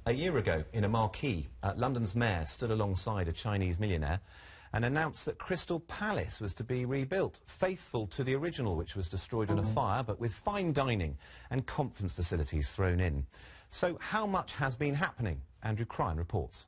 A year ago, in a marquee, London's mayor stood alongside a Chinese millionaire and announced that Crystal Palace was to be rebuilt, faithful to the original, which was destroyed in a fire, but with fine dining and conference facilities thrown in. So how much has been happening? Andrew Cryan reports.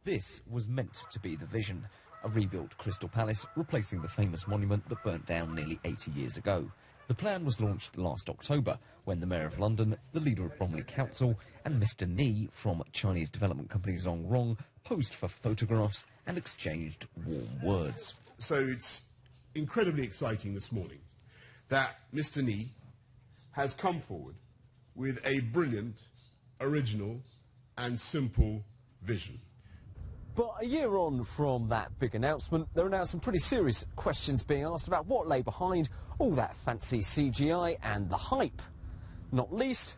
This was meant to be the vision, a rebuilt Crystal Palace replacing the famous monument that burnt down nearly 80 years ago. The plan was launched last October when the Mayor of London, the leader of Bromley Council and Mr Ni from Chinese development company Zongrong posed for photographs and exchanged warm words. So it's incredibly exciting this morning that Mr Ni has come forward with a brilliant, original and simple vision. But a year on from that big announcement, there are now some pretty serious questions being asked about what lay behind all that fancy CGI and the hype. Not least,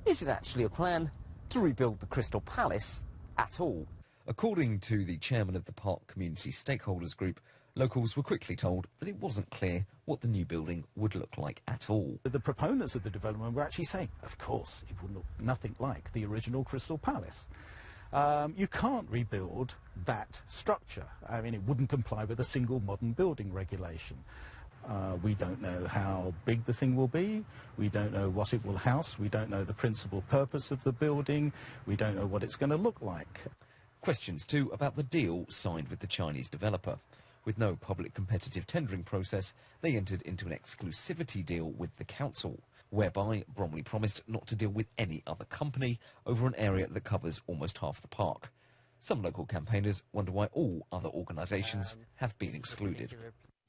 is it actually a plan to rebuild the Crystal Palace at all? According to the chairman of the Park Community Stakeholders Group, locals were quickly told that it wasn't clear what the new building would look like at all. The proponents of the development were actually saying, of course, it would look nothing like the original Crystal Palace. You can't rebuild that structure. I mean, it wouldn't comply with a single modern building regulation. We don't know how big the thing will be. We don't know what it will house. We don't know the principal purpose of the building. We don't know what it's going to look like. Questions, too, about the deal signed with the Chinese developer. With no public competitive tendering process, they entered into an exclusivity deal with the council, whereby Bromley promised not to deal with any other company over an area that covers almost half the park. Some local campaigners wonder why all other organisations have been excluded.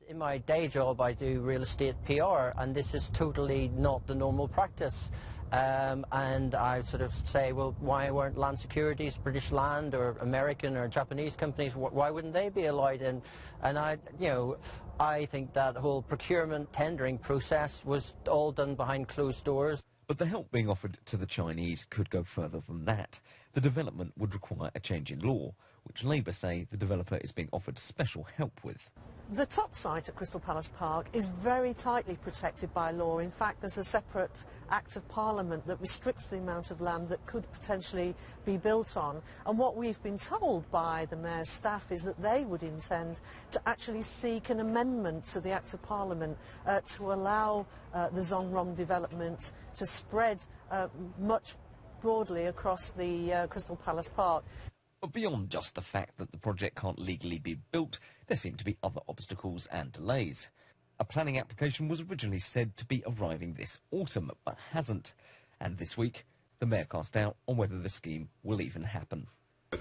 In my day job, I do real estate PR, and this is totally not the normal practice. And I sort of say, well, why weren't Land Securities, British Land, or American or Japanese companies, why wouldn't they be allowed in? And I think that whole procurement tendering process was all done behind closed doors. But the help being offered to the Chinese could go further than that. The development would require a change in law, which Labour say the developer is being offered special help with. The top site at Crystal Palace Park is very tightly protected by law. In fact, there's a separate Act of Parliament that restricts the amount of land that could potentially be built on. And what we've been told by the Mayor's staff is that they would intend to actually seek an amendment to the Act of Parliament to allow the Zongrong development to spread much broadly across the Crystal Palace Park. But beyond just the fact that the project can't legally be built, there seem to be other obstacles and delays. A planning application was originally said to be arriving this autumn, but hasn't. And this week, the Mayor cast doubt on whether the scheme will even happen.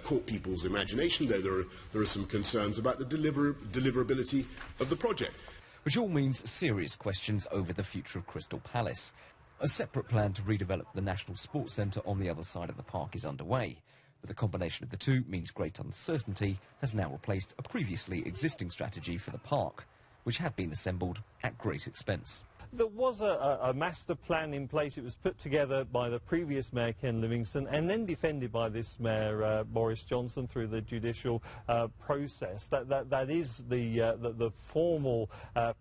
Caught people's imagination, though there are some concerns about the deliverability of the project. Which all means serious questions over the future of Crystal Palace. A separate plan to redevelop the National Sports Centre on the other side of the park is underway. But the combination of the two means great uncertainty has now replaced a previously existing strategy for the park, which had been assembled at great expense. There was a master plan in place. It was put together by the previous Mayor, Ken Livingstone, and then defended by this Mayor, Boris Johnson, through the judicial process. That is the formal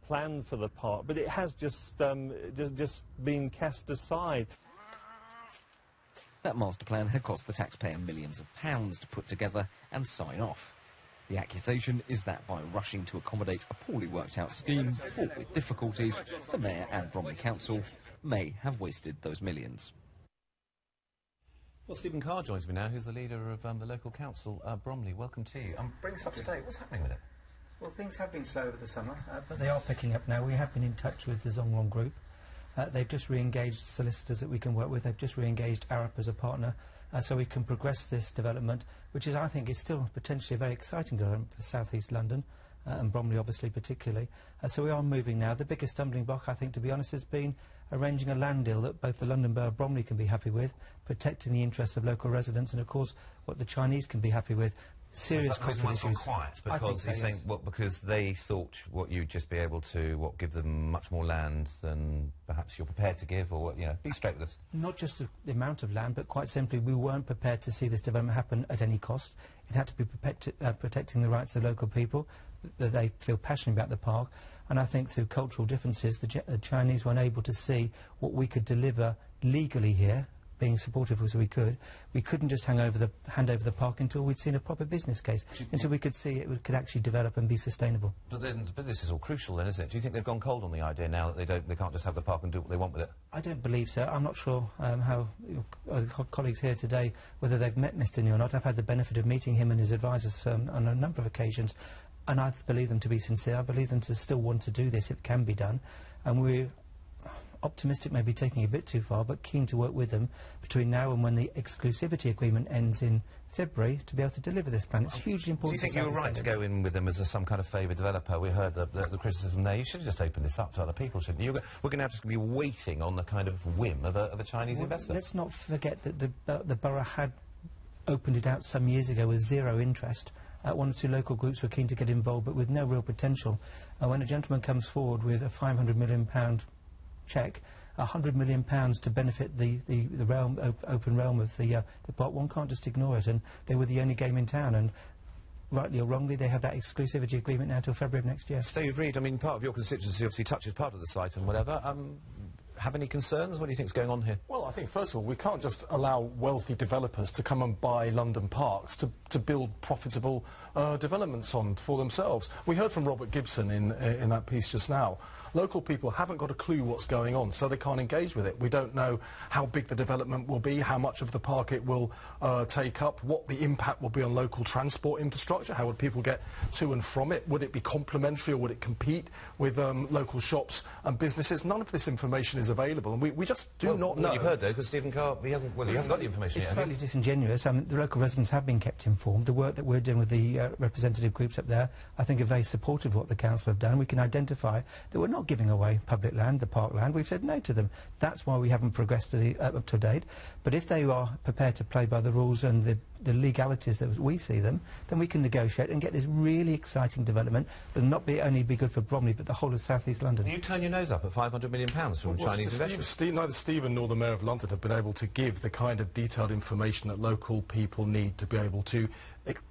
plan for the park, but it has just been cast aside. That master plan had cost the taxpayer millions of pounds to put together and sign off. The accusation is that by rushing to accommodate a poorly worked out scheme fraught with difficulties, the Mayor and Bromley Council may have wasted those millions. Well, Stephen Carr joins me now, who's the leader of the local council, Bromley. Welcome to you. Bring us up to date. What's happening with it? Well, things have been slow over the summer, but they are picking up now. We have been in touch with the Zongrong Group. They've just re-engaged solicitors that we can work with. They've just re-engaged Arup as a partner, so we can progress this development, which is, I think, is still potentially a very exciting development for South East London, and Bromley obviously particularly. So we are moving now. The biggest stumbling block, I think, to be honest, has been arranging a land deal that both the London Borough of Bromley can be happy with, protecting the interests of local residents, and of course what the Chinese can be happy with. Serious conflict issues. Quiet because he's saying, well, because they thought what you'd just be able to give them much more land than perhaps you're prepared to give, or be straight with us. Not just the amount of land, but quite simply, we weren't prepared to see this development happen at any cost. It had to be protecting the rights of local people, that they feel passionate about the park, and I think through cultural differences, the Chinese weren't able to see what we could deliver legally here, being supportive as we could. We couldn't just hand over the park until we'd seen a proper business case, until we could see it could actually develop and be sustainable. But then this is all crucial then, isn't it? Do you think they've gone cold on the idea now that they can't just have the park and do what they want with it? I don't believe so. I'm not sure how colleagues here today, whether they've met Mr. Ni or not. I've had the benefit of meeting him and his advisors on a number of occasions, and I believe them to be sincere. I believe them to still want to do this. It can be done, and we're optimistic, maybe taking a bit too far, but keen to work with them between now and when the exclusivity agreement ends in February to be able to deliver this plan. It's hugely important. Do you think you were right to go in with them as some kind of favoured developer? We heard the criticism there. You should have just opened this up to other people, shouldn't you? We're going to have to be waiting on the kind of whim of a Chinese investor. Let's not forget that the borough had opened it out some years ago with zero interest. One or two local groups were keen to get involved, but with no real potential. When a gentleman comes forward with a £500 million cheque, £100 million to benefit the open realm of the park, one can't just ignore it. And they were the only game in town, and rightly or wrongly, they have that exclusivity agreement now till February of next year. Steve Reed, I mean, part of your constituency obviously touches part of the site and whatever. Have any concerns? What do you think's going on here? Well, I think, first of all, we can't just allow wealthy developers to come and buy London parks to build profitable developments on for themselves. We heard from Robert Gibson in that piece just now. Local people haven't got a clue what's going on, so they can't engage with it. We don't know how big the development will be, how much of the park it will take up, what the impact will be on local transport infrastructure, how would people get to and from it, would it be complementary or would it compete with local shops and businesses? None of this information is available, and we just do not know. Well, you've heard, though, because Stephen Carr, he hasn't got the information yet. It's slightly disingenuous. The local residents have been kept informed. The work that we're doing with the representative groups up there, I think, are very supportive of what the council have done. We can identify that we're not giving away public land, the park land. We've said no to them. That's why we haven't progressed up to date. But if they are prepared to play by the rules and the legalities that we see them, then we can negotiate and get this really exciting development that not only be good for Bromley, but the whole of South East London. You turn your nose up at £500 million from Chinese investors. Neither Stephen nor the Mayor of London have been able to give the kind of detailed information that local people need to be able to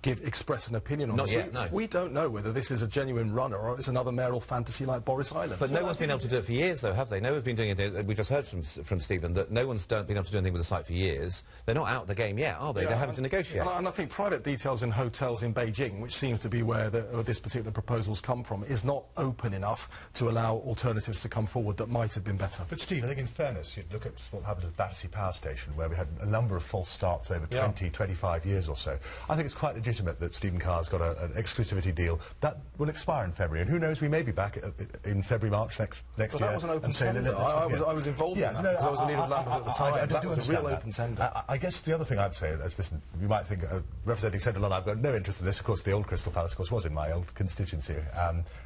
express an opinion on Not this. yet, no. We don't know whether this is a genuine runner or it's another mayoral fantasy like Boris Island. But no one's been able to do it for years, though, have they? No one's been doing it. We've just heard from Stephen that no one's been able to do anything with the site for years. They're not out of the game yet, are they? They're having to negotiate. And I think private details in hotels in Beijing, which seems to be where this particular proposal's come from, is not open enough to allow alternatives to come forward that might have been better. But Steve, I think in fairness, you look at what happened at Battersea Power Station, where we had a number of false starts over 20, 25 years or so. I think it's quite legitimate that Stephen Carr's got an exclusivity deal that will expire in February, and who knows, we may be back in February, March next year. That was an open tender. I was involved in that because I was a leader of Lambeth at the time. That was a real open tender. I guess the other thing I'd say is, listen, you might think, representing Central London, I've got no interest in this. Of course, the old Crystal Palace, of course, was in my old constituency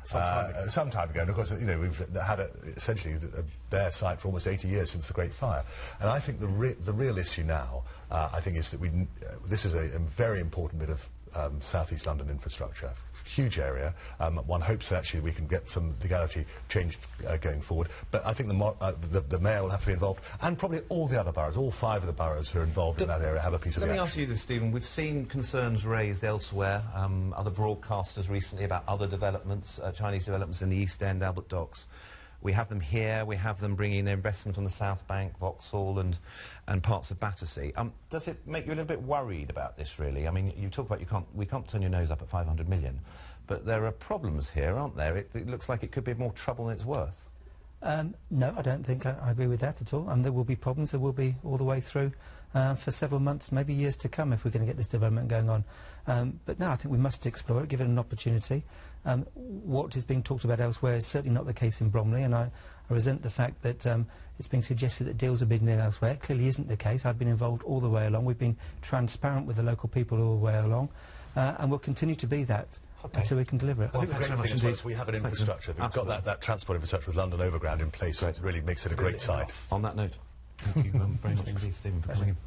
some time ago. And of course, you know, we've had essentially a bare site for almost 80 years since the Great Fire. And I think the real issue now, I think, is that this is a very important bit of South East London infrastructure, huge area. One hopes that actually we can get some legality changed going forward. But I think the Mayor will have to be involved, and probably all the other boroughs, all 5 of the boroughs who are involved in that area have a piece of the action. Let me ask you this, Stephen. We've seen concerns raised elsewhere, other broadcasters recently, about other developments, Chinese developments in the East End, Albert Docks. We have them here, we have them bringing their investment on the South Bank, Vauxhall and parts of Battersea. Does it make you a little bit worried about this, really? I mean, you talk about we can't turn your nose up at 500 million, but there are problems here, aren't there? It looks like it could be more trouble than it's worth. No, I don't think I agree with that at all. There will be problems, there will be all the way through for several months, maybe years to come, if we're going to get this development going on. But no, I think we must explore it, give it an opportunity. What is being talked about elsewhere is certainly not the case in Bromley, and I resent the fact that it's being suggested that deals are being done elsewhere. It clearly isn't the case. I've been involved all the way along. We've been transparent with the local people all the way along, and we'll continue to be that until we can deliver it. I think the great thing as well is we have an infrastructure. We've got that transport infrastructure with London Overground in place. It really makes it a great site. On that note, thank you very much indeed, Stephen, for coming in.